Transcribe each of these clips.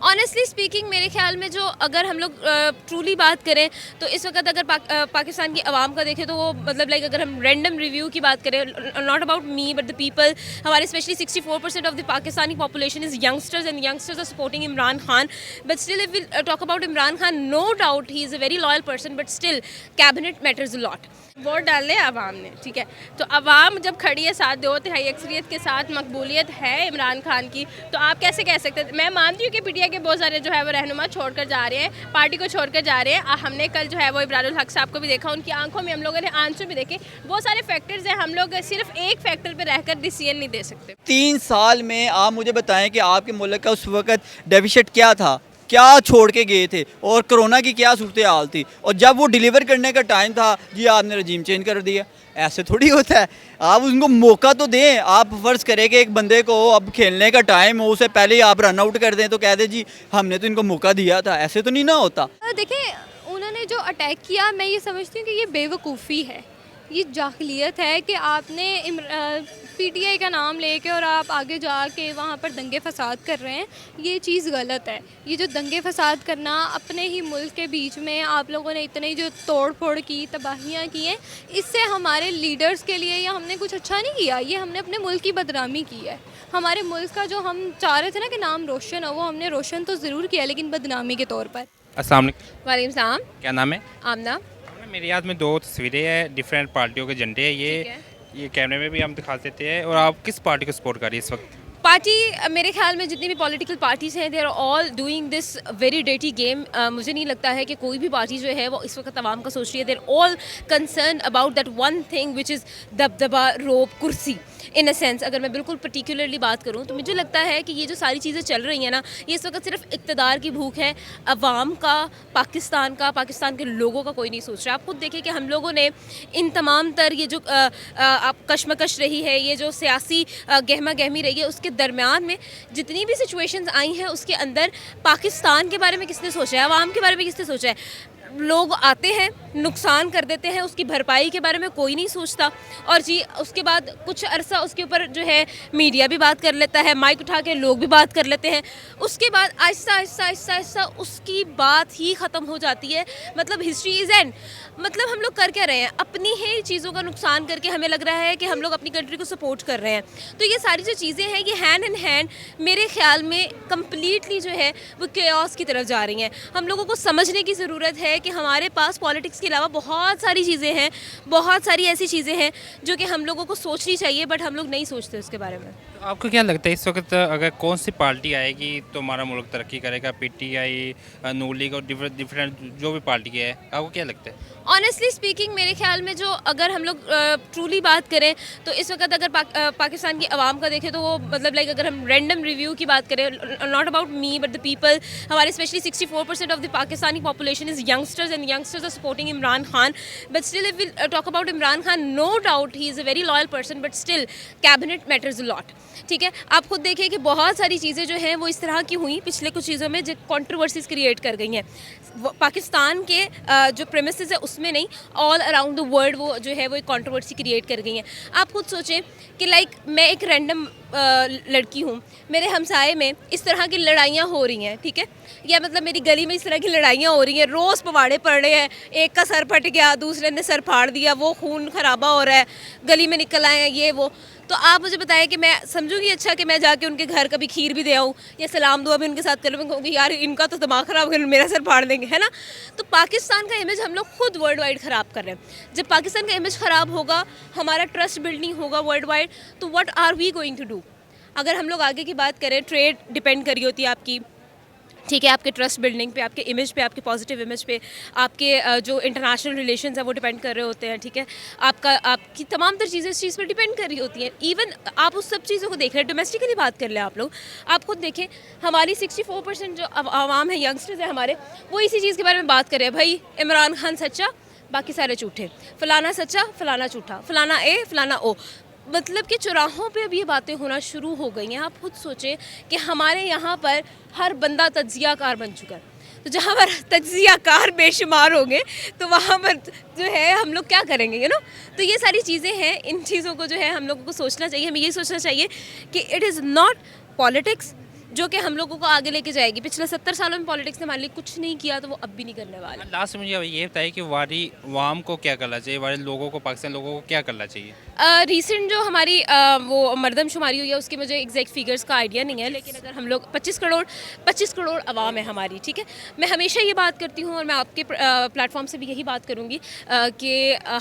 Honestly speaking मेरे ख्याल में जो अगर हम लोग ट्रूली बात करें तो इस वक्त अगर पाकिस्तान की आवाम का देखें तो वो मतलब लाइक अगर हम रैंडम रिव्यू की बात करें, not about me but the people, हमारे specially 64% of the Pakistani population is youngsters and youngsters are supporting Imran Khan. But still if we talk about Imran Khan, no doubt he is a very loyal person, but still cabinet matters a lot. Vote डालने आवाम ने, ठीक है, तो आवाम जब खड़ी है साथ 2/3 अक्सरियत के साथ, मकबूलियत है इमरान खान की, तो आप कैसे कह सकते हैं? मैं मानती हूँ कि पीटीआई के बहुत सारे जो है वो रहनुमा छोड़कर जा रहे हैं, पार्टी को छोड़कर जा रहे हैं. हमने कल जो है वो इब्रारुल हक साहब को भी देखा, उनकी आंखों में हम लोगों ने आंसू भी देखे. बहुत सारे फैक्टर्स हैं, हम लोग सिर्फ एक फैक्टर पर रहकर डिसीजन नहीं दे सकते. 3 साल में आप मुझे बताएं कि आपके मुल्क का उस वक्त डेफिसिट क्या था, क्या छोड़ के गए थे और कोरोना की क्या सूरत हाल थी, और जब वो डिलीवर करने का टाइम था जी आपने रजीम चेंज कर दिया. ऐसे थोड़ी होता है. आप उनको मौका तो दें. आप फ़र्ज़ करें कि एक बंदे को अब खेलने का टाइम हो, उससे पहले ही आप रन आउट कर दें तो कह दें जी हमने तो इनको मौका दिया था. ऐसे तो नहीं ना होता. देखिए, उन्होंने जो अटैक किया, मैं ये समझती हूँ कि ये बेवकूफ़ी है, ये जाहिलियत है कि आपने पीटीआई का नाम लेके और आप आगे जाके वहाँ पर दंगे फसाद कर रहे हैं. ये चीज़ गलत है. ये जो दंगे फसाद करना, अपने ही मुल्क के बीच में आप लोगों ने इतनी जो तोड़ फोड़ की, तबाहियाँ की हैं, इससे हमारे लीडर्स के लिए या हमने कुछ अच्छा नहीं किया. ये हमने अपने मुल्क की बदनामी की है. हमारे मुल्क का जो हम चाह रहे थे ना कि नाम रोशन हो, वो हमने रोशन तो ज़रूर किया, लेकिन बदनामी के तौर पर. अस्सलाम वालेकुम। वालेकुम सलाम. क्या नाम है? आमना. मेरे याद में 2 तस्वीरें हैं, डिफरेंट पार्टियों के झंडे हैं. ठीक है. ये कैमरे में भी हम दिखा देते हैं. और आप किस पार्टी को सपोर्ट कर रही है इस वक्त? पार्टी मेरे ख्याल में जितनी भी पॉलिटिकल पार्टीज़ हैं, they are all doing this very डेटी गेम. मुझे नहीं लगता है कि कोई भी पार्टी जो है वो इस वक्त आवाम का सोच रही है. They are all concern about that one thing which is दबदबा, रोब, कुर्सी. इन अ सेंस अगर मैं बिल्कुल पर्टिकुलरली बात करूँ तो मुझे लगता है कि ये जो सारी चीज़ें चल रही हैं ना, ये इस वक्त सिर्फ इक़्तिदार की भूख है. अवाम का, पाकिस्तान का, पाकिस्तान के लोगों का कोई नहीं सोच रहा. आप खुद देखें कि हम लोगों ने इन तमाम तर ये जो आप कशमकश रही है, ये जो सियासी गहमा गहमी रही है, उसके दरमियान में जितनी भी सिचुएशंस आई हैं उसके अंदर पाकिस्तान के बारे में किसने सोचा है, अवाम के बारे में किसने सोचा है? लोग आते हैं, नुकसान कर देते हैं, उसकी भरपाई के बारे में कोई नहीं सोचता. और जी उसके बाद कुछ अरसा उसके ऊपर जो है मीडिया भी बात कर लेता है, माइक उठा के लोग भी बात कर लेते हैं. उसके बाद आहिस्ता आहिस्ता आहिस्ता आहिस्ता उसकी बात ही ख़त्म हो जाती है. मतलब हिस्ट्री इज़ एंड. मतलब हम लोग कर क्या रहे हैं? अपनी ही चीज़ों का नुकसान करके हमें लग रहा है कि हम लोग अपनी कंट्री को सपोर्ट कर रहे हैं. तो ये सारी जो चीज़ें हैं ये हैंड इन हैंड मेरे ख्याल में कम्प्लीटली जो है वो केओस की तरफ जा रही हैं. हम लोगों को समझने की ज़रूरत है कि हमारे पास पॉलिटिक्स के अलावा बहुत सारी चीज़ें हैं, बहुत सारी ऐसी चीज़ें हैं जो कि हम लोगों को सोचनी चाहिए, बट हम लोग नहीं सोचते उसके बारे में. तो आपको क्या लगता है इस वक्त अगर कौन सी पार्टी आएगी तो हमारा मुल्क तरक्की करेगा? पीटीआई, नून लीग और डिफरेंट जो भी पार्टी है, आपको क्या लगता है? ऑनेस्टली स्पीकिंग मेरे ख्याल में जो अगर हम लोग ट्रूली बात करें तो इस वक्त अगर पाकिस्तान की आवाम का देखें तो वो मतलब लाइक अगर हम रैंडम रिव्यू की बात करें, not about me but the people, हमारे specially 64% of the Pakistani population is youngsters and youngsters are supporting Imran Khan. But still if we talk about Imran Khan, no doubt he is a very loyal person, but still cabinet matters a lot. ठीक है. आप खुद देखिए कि बहुत सारी चीज़ें जो हैं वो इस तरह की हुई पिछले कुछ चीज़ों में जो कंट्रोवर्सीज क्रिएट कर गई हैं. पाकिस्तान के जो प्रेमिसेस है उसमें नहीं, ऑल अराउंड द वर्ल्ड वो जो है वो एक कंट्रोवर्सी क्रिएट कर गई हैं. आप खुद सोचें कि लाइक मैं एक रैंडम लड़की हूँ, मेरे हमसाए में इस तरह की लड़ाइयाँ हो रही हैं, ठीक है, या मतलब मेरी गली में इस तरह की लड़ाइयाँ हो रही हैं, रोज़ पवाड़े पड़ रहे हैं, एक का सर फट गया, दूसरे ने सर फाड़ दिया, वो खून खराबा हो रहा है, गली में निकल आए हैं, ये वो. तो आप मुझे बताएं कि मैं समझूंगी अच्छा कि मैं जाके उनके घर कभी खीर भी दे आऊँ या सलाम दुआ भी उनके साथ कर लूँ, क्योंकि यार इनका तो दिमाग ख़राब कर मेरा सर फाड़ देंगे, है ना. तो पाकिस्तान का इमेज हम लोग खुद वर्ल्ड वाइड ख़राब कर रहे हैं. जब पाकिस्तान का इमेज ख़राब होगा, हमारा ट्रस्ट बिल्डिंग होगा वर्ल्ड वाइड, तो what are we going to do? अगर हम लोग आगे की बात करें, ट्रेड डिपेंड कर रही होती है आपकी, ठीक है, आपके ट्रस्ट बिल्डिंग पे, आपके इमेज पे, आपके पॉजिटिव इमेज पे, आपके जो इंटरनेशनल रिलेशंस हैं वो डिपेंड कर रहे होते हैं, ठीक है. आपकी तमाम तर चीज़ें इस चीज़ पर डिपेंड कर रही होती हैं. इवन आप उस सब चीज़ों को देख रहे हैं, डोमेस्टिकली बात कर लें आप लोग, आप खुद देखें हमारी 64% जो आवाम है, यंगस्टर्स हैं हमारे, वो इसी चीज़ के बारे में बात कर रहे हैं. भाई इमरान खान सच्चा, बाकी सारे झूठे, फलाना सच्चा, फलाना झूठा, फलाना ए, फलाना ओ. मतलब कि चौराहों पे अब ये बातें होना शुरू हो गई हैं. आप खुद सोचें कि हमारे यहाँ पर हर बंदा तज्जियाकार बन चुका है. तो जहाँ पर तज्जियाकार बेशुमार होंगे तो वहाँ पर जो है हम लोग क्या करेंगे, यू नो. तो ये सारी चीज़ें हैं, इन चीज़ों को जो है हम लोगों को सोचना चाहिए. हमें ये सोचना चाहिए कि इट इज़ नॉट पॉलिटिक्स, जो कि हम लोगों को आगे लेके जाएगी। पिछले 70 सालों में पॉलिटिक्स ने हमारे लिए कुछ नहीं किया तो वो अब भी नहीं करने वाला। लास्ट में मुझे ये बताइए कि वारी वाम को क्या करना चाहिए, वाले लोगों को, पाकिस्तान लोगों को क्या करना चाहिए? रीसेंट जो हमारी वो मरदमशुमारी हुई है उसकी मुझे एग्जैक्ट फिगर्स का आइडिया नहीं है, लेकिन अगर हम लोग 25 करोड़ आवाम है हमारी, ठीक है। मैं हमेशा ये बात करती हूँ और मैं आपके प्लेटफॉर्म से भी यही बात करूँगी कि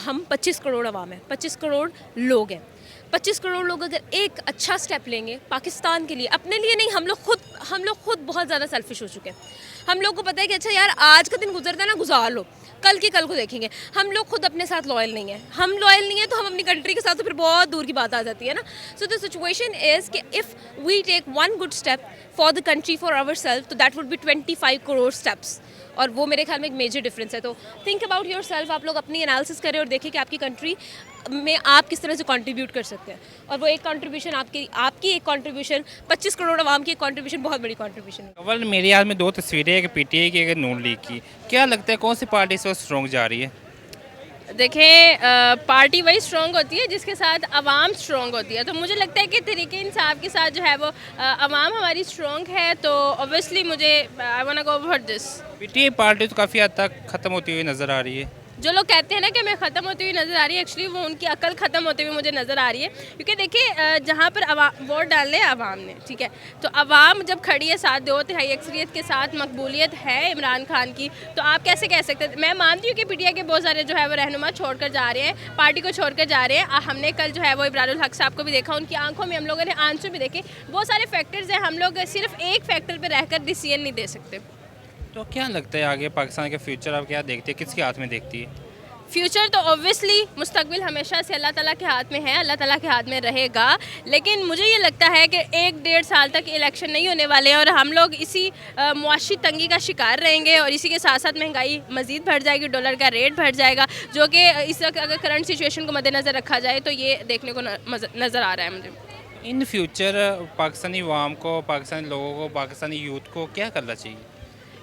हम 25 करोड़ आवाम है, 25 करोड़ लोग हैं। 25 करोड़ लोग अगर एक अच्छा स्टेप लेंगे पाकिस्तान के लिए, अपने लिए नहीं, हम लोग खुद बहुत ज़्यादा सेल्फिश हो चुके हैं। हम लोग को पता है कि अच्छा यार आज का दिन गुजरता है ना, गुजार लो, कल की कल को देखेंगे। हम लोग खुद अपने साथ लॉयल नहीं है, हम लॉयल नहीं है तो हम अपनी कंट्री के साथ तो फिर बहुत दूर की बात आ जाती है ना। सो द सिचुएशन इज़ कि if we take one good step for the country, for our self, तो that would be 25 crore steps, और वो मेरे ख्याल में एक मेजर डिफरेंस है। तो थिंक अबाउट योर सेल्फ, आप लोग अपनी एनालिसिस करें और देखें कि आपकी कंट्री में आप किस तरह से कंट्रीब्यूट कर सकते हैं, और वो एक कंट्रीब्यूशन आपकी एक कंट्रीब्यूशन 25 करोड़ आवाम की एक कंट्रीब्यूशन बहुत बड़ी कंट्रीब्यूशन है। अव्वल मेरे याद में दो तस्वीरें हैं, एक पीटीआई की, एक नून लीग की। क्या लगता है कौन सी पार्टी इस वक्त स्ट्रॉन्ग जा रही है? देखें, पार्टी वही स्ट्रॉन्ग होती है जिसके साथ अवाम स्ट्रॉन्ग होती है। तो मुझे लगता है कि तरीके इंसाफ के साथ जो है वो अवाम हमारी स्ट्रॉन्ग है, तो ऑब्वियसली मुझे I want to go for this. PTI party तो काफ़ी हद तक ख़त्म होती हुई नज़र आ रही है। जो लोग कहते हैं ना कि मैं ख़त्म होती हुई नज़र आ रही है, एक्चुअली वो उनकी अकल ख़त्म होती हुई मुझे नज़र आ रही है। क्योंकि देखिए, जहाँ पर वोट डालने अवाम ने, ठीक है, तो अवाम जब खड़ी है साथ 2/3 अक्सरियत के साथ, मकबूलियत है इमरान खान की, तो आप कैसे कह सकते हैं? मैं मानती हूँ कि पीटीआई के बहुत सारे जो है वो रहनुमा छोड़कर जा रहे हैं, पार्टी को छोड़कर जा रहे हैं। हमने कल जो है वो इब्रारुल हक साहब को भी देखा, उनकी आंखों में हम लोगों ने आंसू भी देखे। बहुत सारे फैक्टर्स हैं, हम लोग सिर्फ एक फैक्टर पर रहकर डिसीजन नहीं दे सकते। तो क्या लगता है आगे पाकिस्तान के फ्यूचर आप क्या देखते हैं, किसके हाथ में देखती है? फ्यूचर तो ऑब्वियसली मुस्तकबिल हमेशा से अल्लाह ताला के हाथ में है, अल्लाह ताला के हाथ में रहेगा। लेकिन मुझे ये लगता है कि 1-1.5 साल तक इलेक्शन नहीं होने वाले हैं और हम लोग इसी मुआशी तंगी का शिकार रहेंगे, और इसी के साथ साथ महंगाई मज़ीद बढ़ जाएगी, डॉलर का रेट बढ़ जाएगा, जो कि इस वक्त अगर करंट सिचुएशन को मद्देनज़र रखा जाए तो ये देखने को नज़र आ रहा है मुझे। इन फ्यूचर पाकिस्तानी अवाम को, पाकिस्तानी लोगों को, पाकिस्तानी यूथ को क्या करना चाहिए?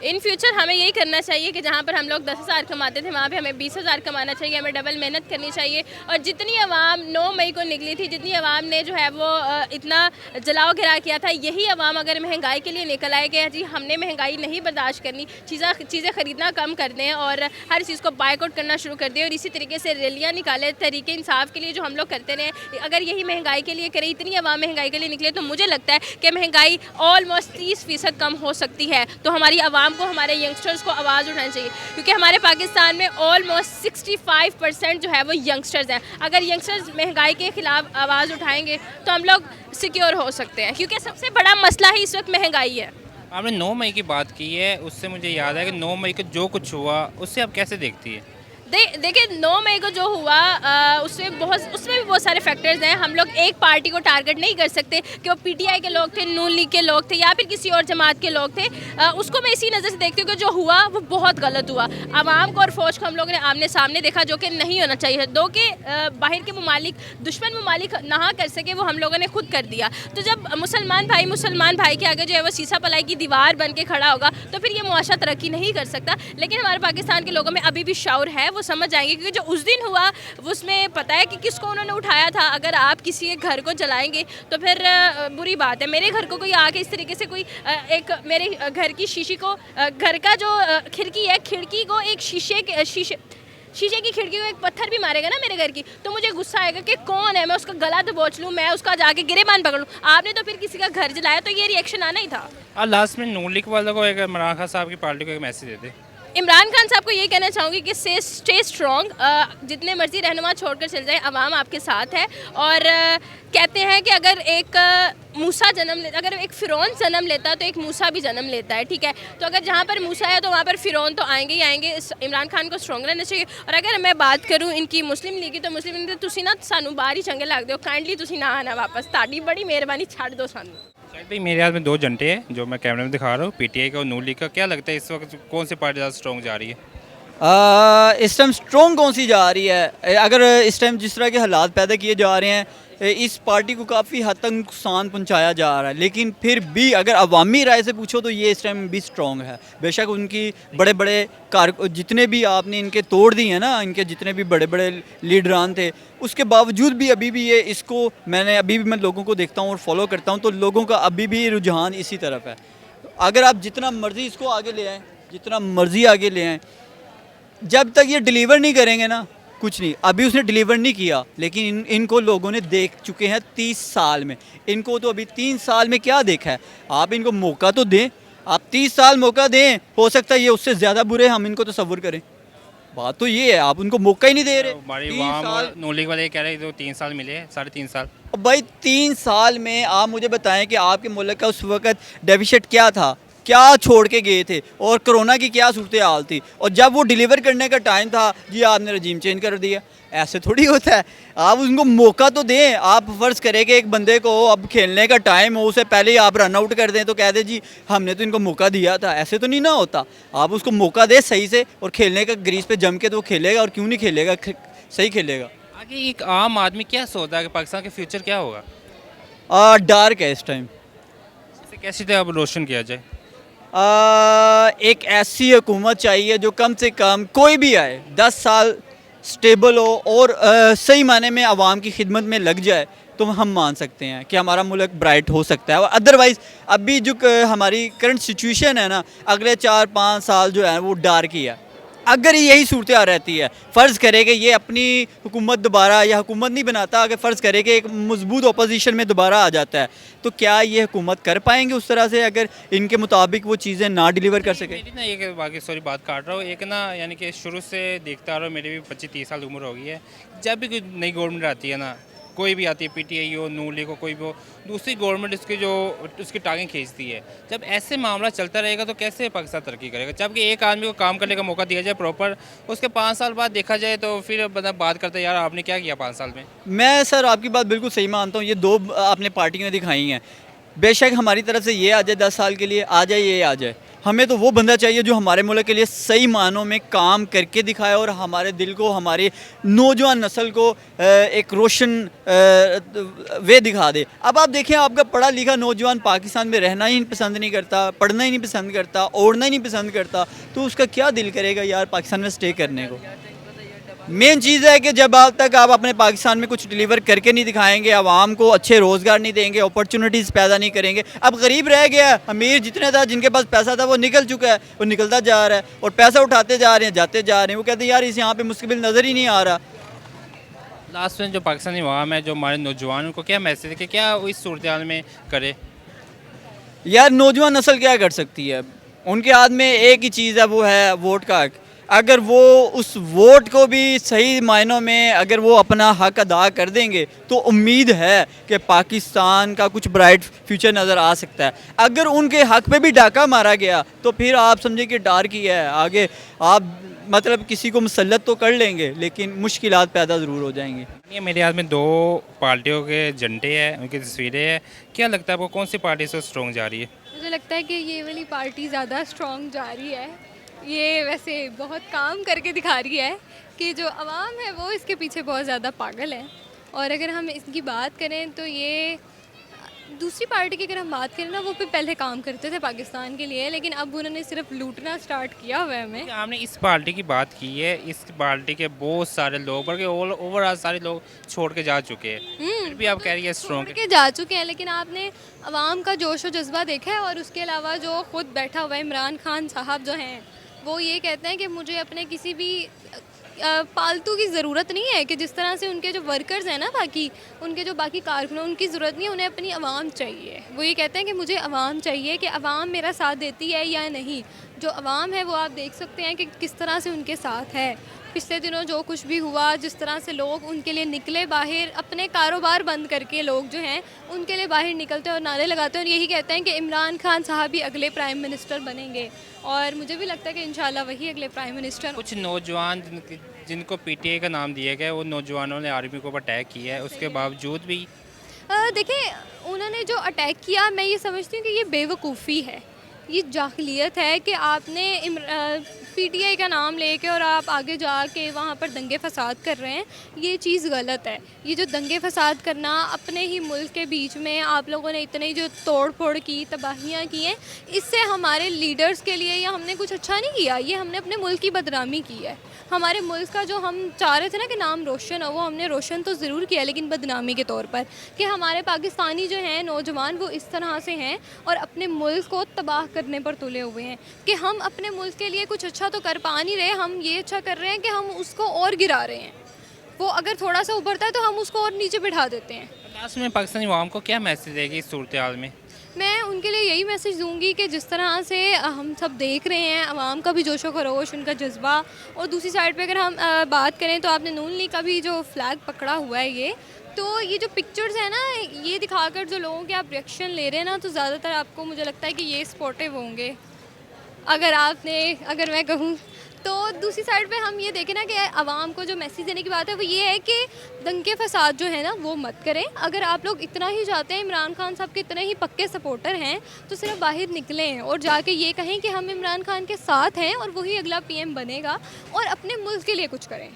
इन फ्यूचर हमें यही करना चाहिए कि जहाँ पर हम लोग 10,000 कमाते थे वहाँ पे हमें 20,000 कमाना चाहिए, हमें डबल मेहनत करनी चाहिए। और जितनी आवाम 9 मई को निकली थी, जितनी आवाम ने जो है वो इतना जलाओ घिरा किया था, यही आवाम अगर महंगाई के लिए निकल आए कि जी हमने महंगाई नहीं बर्दाश्त करनी, चीज़ें ख़रीदना कम कर दें और हर चीज़ को बायकॉट करना शुरू कर दें, और इसी तरीके से रैलियाँ निकाले तरीके इंसाफ के लिए जो हम लोग करते रहे, अगर यही महंगाई के लिए करें, इतनी आवाम महंगाई के लिए निकले, तो मुझे लगता है कि महंगाई ऑलमोस्ट 30% कम हो सकती है। तो हमारी आवाम को, हमारे यंगस्टर्स को आवाज़ उठानी चाहिए, क्योंकि हमारे पाकिस्तान में ऑलमोस्ट 65% जो है वो यंगस्टर्स हैं। अगर यंगस्टर्स महंगाई के ख़िलाफ़ आवाज़ उठाएंगे तो हम लोग सिक्योर हो सकते हैं, क्योंकि सबसे बड़ा मसला ही इस वक्त महंगाई है। आपने 9 मई की बात की है, उससे मुझे याद है कि 9 मई को जो कुछ हुआ उससे आप कैसे देखती है? देखिए, 9 मई को जो हुआ उसमें भी बहुत सारे फैक्टर्स हैं। हम लोग एक पार्टी को टारगेट नहीं कर सकते कि वो पीटीआई के लोग थे, नून लीग के लोग थे, या फिर किसी और जमात के लोग थे। उसको मैं इसी नज़र से देखती हूँ कि जो हुआ वो बहुत गलत हुआ। आवाम को और फौज को हम लोगों ने आमने सामने देखा, जो कि नहीं होना चाहिए। दो कि बाहर के ममालिक, दुश्मन ममालिक ना कर सके, वो हम लोगों ने खुद कर दिया। तो जब मुसलमान भाई के आगे जो है वो सीसा पलाई की दीवार बन के खड़ा होगा, तो फिर ये मुआशरा तरक्की नहीं कर सकता। लेकिन हमारे पाकिस्तान के लोगों में अभी भी शऊर है, वो समझ जाएंगे, क्योंकि जो उस दिन हुआ उसमें पता है कि किसको उन्होंने उठाया था। अगर आप किसी के घर को जलाएंगे तो फिर बुरी बात है। मेरे घर को कोई आके इस तरीके से कोई एक मेरे घर की शीशी को, घर का जो खिड़की है, खिड़की को एक शीशे की खिड़की को एक पत्थर भी मारेगा ना मेरे घर की, तो मुझे गुस्सा आएगा कि कौन है, मैं उसका गला दबोच लूँ, मैं उसका जाके गिरेबान पकड़ लूँ। आपने तो फिर किसी का घर जलाया, तो ये रिएक्शन आना ही था। और लास्ट में नून लीग वालों को, एक इमरान खान साहब की पार्टी को एक मैसेज देते। इमरान खान साहब को ये कहना चाहूँगी कि स्टे स्ट्रॉन्ग, जितने मर्जी रहनुमा छोड़कर चल जाए, अवाम आपके साथ है। और कहते हैं कि अगर एक मूसा अगर एक फ़िरौन जन्म लेता है तो एक मूसा भी जन्म लेता है, ठीक है। तो अगर जहाँ पर मूसा है तो वहाँ पर फ़िरौन तो आएंगे ही आएंगे। इमरान खान को स्ट्रॉन्ग रहना चाहिए। और अगर मैं बात करूँ इनकी मुस्लिम लीग की, तो मुस्लिम लीग तुसी ना सानू बाहर ही चंगे लगते हो, काइंडली तुसी ना आना वापस, ताड़ी बड़ी मेहरबानी, छाड़ दो सानू। शायद भाई मेरे हाथ में 2 झंडे हैं जो मैं कैमरे में दिखा रहा हूँ, पीटीआई का और नून लीग का। क्या लगता है इस वक्त कौन सी पार्टी ज़्यादा स्ट्रॉन्ग जा रही है? इस टाइम स्ट्रॉन्ग कौन सी जा रही है? अगर इस टाइम जिस तरह के हालात पैदा किए जा रहे हैं, इस पार्टी को काफ़ी हद तक नुकसान पहुंचाया जा रहा है, लेकिन फिर भी अगर अवामी राय से पूछो तो ये इस टाइम भी स्ट्रॉन्ग है। बेशक उनकी बड़े बड़े जितने भी आपने इनके तोड़ दिए हैं ना, इनके जितने भी बड़े बड़े लीडरान थे, उसके बावजूद भी अभी भी ये इसको मैं लोगों को देखता हूँ और फॉलो करता हूँ, तो लोगों का अभी भी रुझान इसी तरफ है। अगर आप जितना मर्ज़ी इसको आगे ले आएँ, जितना मर्ज़ी आगे ले आएँ, जब तक ये डिलीवर नहीं करेंगे ना, कुछ नहीं। अभी उसने डिलीवर नहीं किया, लेकिन इनको लोगों ने देख चुके हैं 30 साल में। इनको तो अभी 3 साल में क्या देखा है? आप इनको मौका तो दें, आप 30 साल मौका दें, हो सकता है ये उससे ज़्यादा बुरे हम इनको तसव्वुर करें। बात तो ये है, आप उनको मौका ही नहीं दे रहे। हमारी 3 वहाँ साल नून लीग वाले कह रहे हैं तो 3 साल मिले, 3.5 साल। अब भाई 3 साल में आप मुझे बताएं कि आपके मुल्क का उस वक्त डेफिसिट क्या था, क्या छोड़ के गए थे, और कोरोना की क्या सूरत हाल थी, और जब वो डिलीवर करने का टाइम था जी आपने रजीम चेंज कर दिया। ऐसे थोड़ी होता है, आप उनको मौका तो दें। आप फ़र्ज़ करें कि एक बंदे को अब खेलने का टाइम हो, उसे पहले ही आप रन आउट कर दें तो कह दें जी हमने तो इनको मौका दिया था। ऐसे तो नहीं ना होता। आप उसको मौका दें सही से, और खेलने का ग्रीस पे जम के तो वो खेलेगा, और क्यों नहीं खेलेगा, सही खेलेगा। आगे एक आम आदमी क्या सोचता है कि पाकिस्तान के फ्यूचर क्या होगा? डार्क है इस टाइम। इसे कैसे तरह अब रोशन किया जाए? एक ऐसी हुकूमत चाहिए जो कम से कम कोई भी आए 10 साल स्टेबल हो और सही माने में आवाम की खिदमत में लग जाए, तो हम मान सकते हैं कि हमारा मुल्क ब्राइट हो सकता है। और अदरवाइज़ अभी जो हमारी करंट सिचुएशन है ना, अगले 4-5 साल जो है वो डार्क ही है। अगर यही सूरत रहती है, फ़र्ज़ करे कि ये अपनी हुकूमत दोबारा, या हुकूमत नहीं बनाता, अगर फ़र्ज़ करे कि एक मजबूत अपोजिशन में दोबारा आ जाता है, तो क्या ये हुकूमत कर पाएंगे उस तरह से, अगर इनके मुताबिक वो चीज़ें ना डिलीवर कर सके? मेरी ना एक बाकी सॉरी बात काट रहा हूँ, एक ना यानी कि शुरू से देखता आ रहा हूँ, मेरी भी 25-30 साल उम्र हो गई है। जब भी कोई नई गवर्नमेंट आती है ना, कोई भी आती है, पीटीआई हो, नून लीग हो, कोई भी हो, दूसरी गवर्नमेंट उसकी टांगें खींचती है। जब ऐसे मामला चलता रहेगा तो कैसे पाकिस्तान तरक्की करेगा? जबकि एक आदमी को काम करने का मौका दिया जाए प्रॉपर, उसके 5 साल बाद देखा जाए तो फिर बंदा बात करता है यार आपने क्या किया 5 साल में। मैं सर आपकी बात बिल्कुल सही मानता हूँ। ये 2 आपने पार्टियाँ दिखाई हैं, बेशक हमारी तरफ से ये आ जाए 10 साल के लिए, आ जाए ये आ जाए, हमें तो वो बंदा चाहिए जो हमारे मुल्क के लिए सही मानों में काम करके दिखाए, और हमारे दिल को, हमारी नौजवान नस्ल को एक रोशन वे दिखा दे। अब आप देखें, आपका पढ़ा लिखा नौजवान पाकिस्तान में रहना ही पसंद नहीं करता, पढ़ना ही नहीं पसंद करता, ओढ़ना ही नहीं पसंद करता, तो उसका क्या दिल करेगा यार पाकिस्तान में स्टे करने को? मेन चीज़ है कि जब आप तक आप अपने पाकिस्तान में कुछ डिलीवर करके नहीं दिखाएंगे, आवाम को अच्छे रोज़गार नहीं देंगे, अपॉर्चुनिटीज़ पैदा नहीं करेंगे। अब गरीब रह गया, अमीर जितने था, जिनके पास पैसा था वो निकल चुका है, वो निकलता जा रहा है, और पैसा उठाते जा रहे हैं, जाते जा रहे हैं। वो कहते हैं यार इस यहाँ पे मुस्तकबिल नज़र ही नहीं आ रहा। लास्ट में जो पाकिस्तानी अवाम है, जो हमारे नौजवान, उनको क्या मैसेज है कि क्या वो इस सूरत हाल में करे? यार नौजवान नस्ल क्या कर सकती है? उनके हाथ में एक ही चीज़ है, वो है वोट का हक। अगर वो उस वोट को भी सही मायनों में अगर वो अपना हक अदा कर देंगे, तो उम्मीद है कि पाकिस्तान का कुछ ब्राइट फ्यूचर नज़र आ सकता है। अगर उनके हक पे भी डाका मारा गया, तो फिर आप समझे कि डार्क ही है। आगे आप मतलब किसी को मुसल्लत तो कर लेंगे, लेकिन मुश्किलात पैदा ज़रूर हो जाएंगी। ये मेरे हाथ में 2 पार्टियों के झंडे हैं, उनकी तस्वीरें हैं। क्या लगता है आपको कौन सी पार्टी से स्ट्रॉन्ग जा रही है? मुझे लगता है कि ये वाली पार्टी ज़्यादा स्ट्रॉन्ग जा रही है। ये वैसे बहुत काम करके दिखा रही है कि जो आवाम है वो इसके पीछे बहुत ज़्यादा पागल है। और अगर हम इसकी बात करें तो ये दूसरी पार्टी की अगर हम बात करें ना, वो भी पहले काम करते थे पाकिस्तान के लिए, लेकिन अब उन्होंने सिर्फ लूटना स्टार्ट किया हुआ है हमें। आपने इस पार्टी की बात की है, इस पार्टी के बहुत सारे लोग, बल्कि ओवरऑल सारे लोग छोड़ के जा चुके हैं, फिर भी आप कह रही है स्ट्रॉन्ग छोड़ के जा चुके हैं, लेकिन आपने आवाम का जोश और जज्बा देखा है। और उसके अलावा जो खुद बैठा हुआ है इमरान खान साहब जो हैं, वो ये कहते हैं कि मुझे अपने किसी भी पालतू की ज़रूरत नहीं है, कि जिस तरह से उनके जो वर्कर्स हैं ना, बाकी उनके जो बाकी कारकुन, उनकी ज़रूरत नहीं है, उन्हें अपनी आवाम चाहिए। वो ये कहते हैं कि मुझे आवाम चाहिए, कि आवाम मेरा साथ देती है या नहीं। जो आवाम है वो आप देख सकते हैं कि किस तरह से उनके साथ है। पिछले दिनों जो कुछ भी हुआ, जिस तरह से लोग उनके लिए निकले बाहर, अपने कारोबार बंद करके लोग जो हैं उनके लिए बाहर निकलते हैं और नारे लगाते हैं, और यही कहते हैं कि इमरान खान साहब ही अगले प्राइम मिनिस्टर बनेंगे। और मुझे भी लगता है कि इंशाल्लाह वही अगले प्राइम मिनिस्टर। कुछ नौजवान जिनको पीटीआई का नाम दिया गया है, वो नौजवानों ने आर्मी को अटैक किया है, उसके बावजूद भी देखिए, उन्होंने जो अटैक किया, मैं ये समझती हूँ कि ये बेवकूफ़ी है। ये जाहिलियत है कि आपने पीटीआई का नाम लेके और आप आगे जाके वहाँ पर दंगे फसाद कर रहे हैं, ये चीज़ गलत है। ये जो दंगे फसाद करना अपने ही मुल्क के बीच में आप लोगों ने इतनी जो तोड़ फोड़ की, तबाहियाँ की हैं, इससे हमारे लीडर्स के लिए या हमने कुछ अच्छा नहीं किया, ये हमने अपने मुल्क की बदनामी की है। हमारे मुल्क का जो हम चाह रहे थे ना कि नाम रोशन हो, वो हमने रोशन तो ज़रूर किया लेकिन बदनामी के तौर पर, कि हमारे पाकिस्तानी जो हैं नौजवान वो इस तरह से हैं और अपने मुल्क को तबाह करने पर तुले हुए हैं कि हम अपने मुल्क के लिए कुछ अच्छा तो कर पा नहीं रहे, हम ये अच्छा कर रहे हैं कि हम उसको और गिरा रहे हैं। वो अगर थोड़ा सा उभरता है तो हम उसको और नीचे बिठा देते हैं। लास्ट में पाकिस्तानी अवाम को क्या मैसेज देगी इस सूरत हाल में? मैं उनके लिए यही मैसेज दूंगी कि जिस तरह से हम सब देख रहे हैं अवाम का भी जोशो खरोश, उनका जज्बा, और दूसरी साइड पे अगर हम बात करें तो आपने नून लीग का भी जो फ्लैग पकड़ा हुआ है ये जो पिक्चर्स है ना, ये दिखाकर जो लोगों के आप रिएक्शन ले रहे हैं ना, तो ज़्यादातर आपको मुझे लगता है कि ये सपोर्टिव होंगे अगर मैं कहूँ तो। दूसरी साइड पे हम ये देखें ना कि आवाम को जो मैसेज देने की बात है वो ये है कि दंगे फसाद जो है ना वो मत करें। अगर आप लोग इतना ही चाहते हैं, इमरान खान साहब के इतने ही पक्के सपोर्टर हैं, तो सिर्फ बाहर निकलें और जाके ये कहें कि हम इमरान खान के साथ हैं और वही अगला पीएम बनेगा और अपने मुल्क के लिए कुछ करें।